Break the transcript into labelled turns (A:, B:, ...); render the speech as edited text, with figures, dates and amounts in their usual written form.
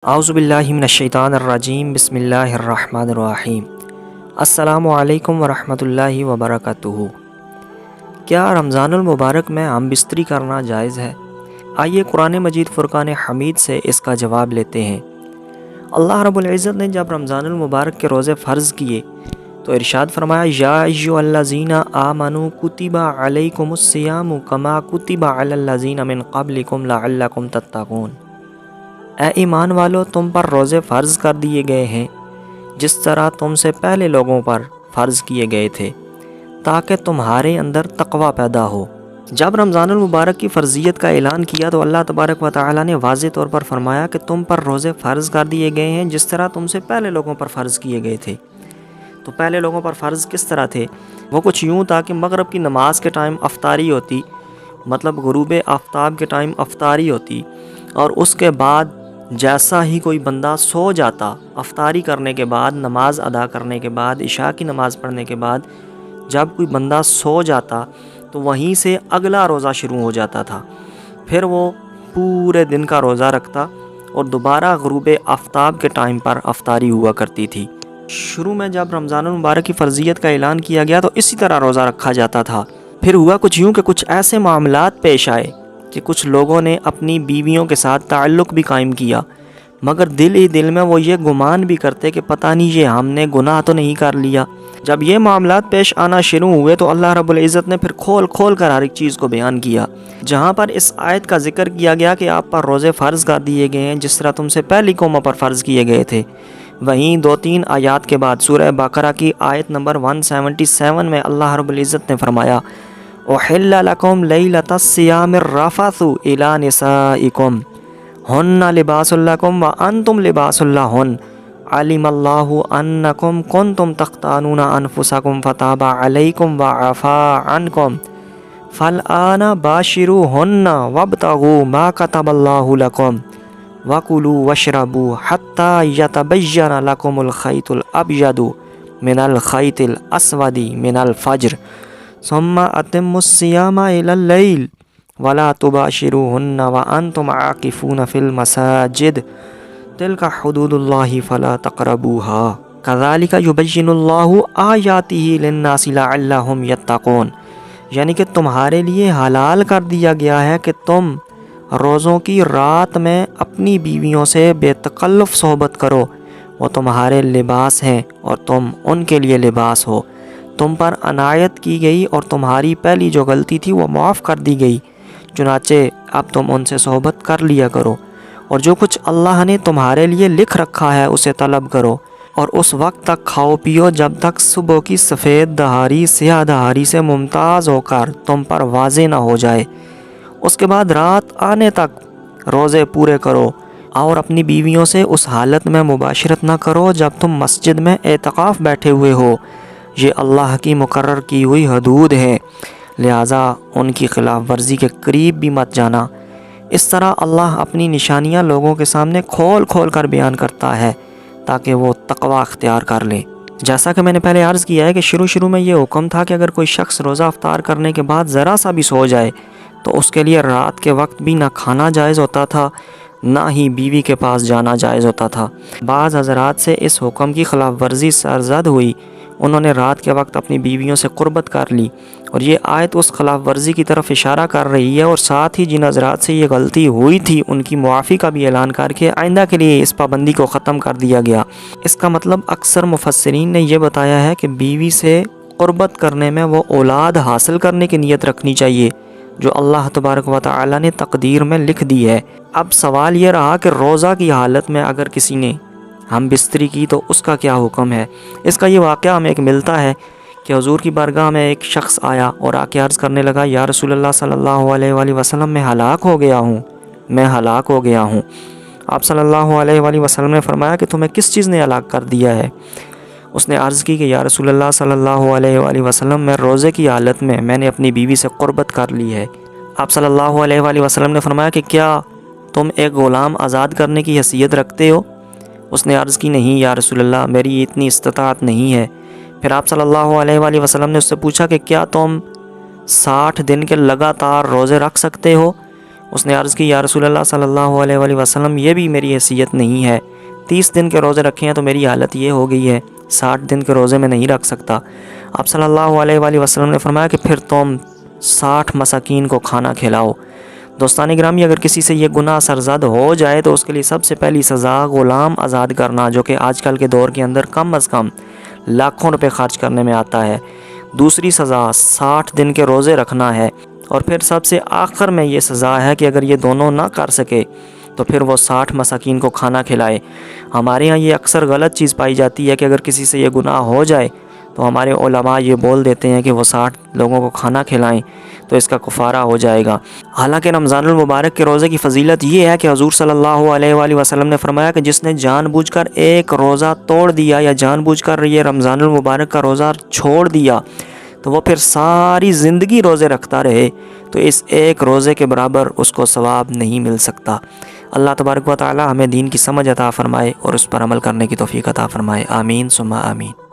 A: اعوذ باللہ من الشیطان الرجیم بسم اللہ الرحمن الرحیم السلام علیکم ورحمۃ اللہ وبرکاتہ۔ کیا رمضان المبارک میں ہم بستری کرنا جائز ہے؟ آئیے قرآن مجید فرقان حمید سے اس کا جواب لیتے ہیں۔ اللہ رب العزت نے جب رمضان المبارک کے روزے فرض کیے تو ارشاد فرمایا یا ایھا الذین آمنوا کتب علیکم الصیام کما کتب علی الذین من قبلکم لعلکم تتقون۔ اے ایمان والو، تم پر روزے فرض کر دیے گئے ہیں جس طرح تم سے پہلے لوگوں پر فرض کیے گئے تھے تاکہ تمہارے اندر تقوی پیدا ہو۔ جب رمضان المبارک کی فرضیت کا اعلان کیا تو اللہ تبارک و تعالی نے واضح طور پر فرمایا کہ تم پر روزے فرض کر دیے گئے ہیں جس طرح تم سے پہلے لوگوں پر فرض کیے گئے تھے۔ تو پہلے لوگوں پر فرض کس طرح تھے؟ وہ کچھ یوں تھا کہ مغرب کی نماز کے ٹائم افطاری ہوتی، مطلب غروب آفتاب کے ٹائم افطاری ہوتی، اور اس کے بعد جیسا ہی کوئی بندہ سو جاتا، افطاری کرنے کے بعد، نماز ادا کرنے کے بعد، عشاء کی نماز پڑھنے کے بعد جب کوئی بندہ سو جاتا تو وہیں سے اگلا روزہ شروع ہو جاتا تھا۔ پھر وہ پورے دن کا روزہ رکھتا اور دوبارہ غروب آفتاب کے ٹائم پر افطاری ہوا کرتی تھی۔ شروع میں جب رمضان المبارک کی فرضیت کا اعلان کیا گیا تو اسی طرح روزہ رکھا جاتا تھا۔ پھر ہوا کچھ یوں کہ کچھ ایسے معاملات پیش آئے کہ کچھ لوگوں نے اپنی بیویوں کے ساتھ تعلق بھی قائم کیا، مگر دل ہی دل میں وہ یہ گمان بھی کرتے کہ پتہ نہیں یہ ہم نے گناہ تو نہیں کر لیا۔ جب یہ معاملات پیش آنا شروع ہوئے تو اللہ رب العزت نے پھر کھول کھول کر ہر ایک چیز کو بیان کیا۔ جہاں پر اس آیت کا ذکر کیا گیا کہ آپ پر روزے فرض کر دیے گئے ہیں جس طرح تم سے پہلی قوموں پر فرض کیے گئے تھے، وہیں 2-3 آیات کے بعد سورہ بقرہ کی آیت نمبر 177 میں اللہ رب العزت نے فرمایا احل لکم لیلۃ الصیام الرفث الی نسائکم ہن لباس لکم وانتم لباس لہن علم اللہ انکم کنتم تختانون انفسکم فتاب علیکم وعفا عنکم فالآن باشروہن وابتغوا ما کتب اللہ لکم وکلوا واشربوا حتی یتبین لکم الخیط الابیض من الخیط الاسود من الفجر ثم اتموا الصیام الی اللیل ولا تباشروہن وانتم عاکفون فی المساجد تلک حدود اللہ فلا تقربوها کذالک یبین اللہ آیاتہ للناس لعلہم یتقون۔ یعنی کہ تمہارے لیے حلال کر دیا گیا ہے کہ تم روزوں کی رات میں اپنی بیویوں سے بے تکلف صحبت کرو، وہ تمہارے لباس ہیں اور تم ان کے لیے لباس ہو۔ تم پر عنایت کی گئی اور تمہاری پہلی جو غلطی تھی وہ معاف کر دی گئی، چنانچہ اب تم ان سے صحبت کر لیا کرو، اور جو کچھ اللہ نے تمہارے لیے لکھ رکھا ہے اسے طلب کرو، اور اس وقت تک کھاؤ پیو جب تک صبح کی سفید دہاڑی سیاہ دہاڑی سے ممتاز ہو کر تم پر واضح نہ ہو جائے۔ اس کے بعد رات آنے تک روزے پورے کرو، اور اپنی بیویوں سے اس حالت میں مباشرت نہ کرو جب تم مسجد میں اعتکاف بیٹھے ہوئے ہو۔ یہ اللہ کی مقرر کی ہوئی حدود ہے، لہٰذا ان کی خلاف ورزی کے قریب بھی مت جانا۔ اس طرح اللہ اپنی نشانیاں لوگوں کے سامنے کھول کھول کر بیان کرتا ہے تاکہ وہ تقوی اختیار کر لیں۔ جیسا کہ میں نے پہلے عرض کیا ہے کہ شروع میں یہ حکم تھا کہ اگر کوئی شخص روزہ افطار کرنے کے بعد ذرا سا بھی سو جائے تو اس کے لیے رات کے وقت بھی نہ کھانا جائز ہوتا تھا نہ ہی بیوی کے پاس جانا جائز ہوتا تھا۔ بعض حضرات سے اس حکم کی خلاف ورزی سرزد ہوئی، انہوں نے رات کے وقت اپنی بیویوں سے قربت کر لی، اور یہ آیت اس خلاف ورزی کی طرف اشارہ کر رہی ہے، اور ساتھ ہی جن حضرات سے یہ غلطی ہوئی تھی ان کی معافی کا بھی اعلان کر کے آئندہ کے لیے اس پابندی کو ختم کر دیا گیا۔ اس کا مطلب اکثر مفسرین نے یہ بتایا ہے کہ بیوی سے قربت کرنے میں وہ اولاد حاصل کرنے کی نیت رکھنی چاہیے جو اللہ تبارک و تعالی نے تقدیر میں لکھ دی ہے۔ اب سوال یہ رہا کہ روزہ کی حالت میں اگر کسی نے ہم بستری کی تو اس کا کیا حکم ہے؟ اس کا یہ واقعہ ہمیں ایک ملتا ہے کہ حضور کی بارگاہ میں ایک شخص آیا اور آ کے عرض کرنے لگا یا رسول اللہ صلی اللہ علیہ وآلہ وسلم میں ہلاک ہو گیا ہوں۔ آپ صلی اللہ علیہ وآلہ وسلم نے فرمایا کہ تمہیں کس چیز نے ہلاک کر دیا ہے؟ اس نے عرض کی کہ یا رسول اللہ صلی اللہ علیہ وآلہ وسلم میں روزے کی حالت میں نے اپنی بیوی سے قربت کر لی ہے۔ آپ صلی اللہ علیہ وآلہ وسلم نے فرمایا کہ کیا تم ایک غلام آزاد کرنے کی حیثیت رکھتے ہو؟ اس نے عرض کی نہیں یا رسول اللہ، میری اتنی استطاعت نہیں ہے۔ پھر آپ صلی اللہ علیہ وآلہ وسلم نے اس سے پوچھا کہ کیا تم 60 دن کے لگاتار روزے رکھ سکتے ہو؟ اس نے عرض کی یا رسول اللہ صلی اللہ علیہ وآلہ وسلم یہ بھی میری حیثیت نہیں ہے، 30 دن کے روزے رکھے ہیں تو میری حالت یہ ہو گئی ہے، 60 دن کے روزے میں نہیں رکھ سکتا۔ آپ صلی اللہ علیہ وآلہ وسلم نے فرمایا کہ پھر تم 60 مساکین کو کھانا کھلاؤ۔ دوستان گرامی، اگر کسی سے یہ گناہ سرزد ہو جائے تو اس کے لیے سب سے پہلی سزا غلام آزاد کرنا، جو کہ آج کل کے دور کے اندر کم از کم لاکھوں روپے خرچ کرنے میں آتا ہے۔ دوسری سزا 60 دن کے روزے رکھنا ہے، اور پھر سب سے آخر میں یہ سزا ہے کہ اگر یہ دونوں نہ کر سکے تو پھر وہ 60 مساکین کو کھانا کھلائے۔ ہمارے ہاں یہ اکثر غلط چیز پائی جاتی ہے کہ اگر کسی سے یہ گناہ ہو جائے تو ہمارے علماء یہ بول دیتے ہیں کہ وہ 60 لوگوں کو کھانا کھلائیں تو اس کا کفارہ ہو جائے گا۔ حالانکہ رمضان المبارک کے روزے کی فضیلت یہ ہے کہ حضور صلی اللہ علیہ وآلہ وسلم نے فرمایا کہ جس نے جان بوجھ کر ایک روزہ توڑ دیا یا جان بوجھ کر یہ رمضان المبارک کا روزہ چھوڑ دیا تو وہ پھر ساری زندگی روزے رکھتا رہے تو اس ایک روزے کے برابر اس کو ثواب نہیں مل سکتا۔ اللہ تبارک و تعالی ہمیں دین کی سمجھ عطا فرمائے اور اس پر عمل کرنے کی توفیق عطا فرمائے، آمین ثم آمین۔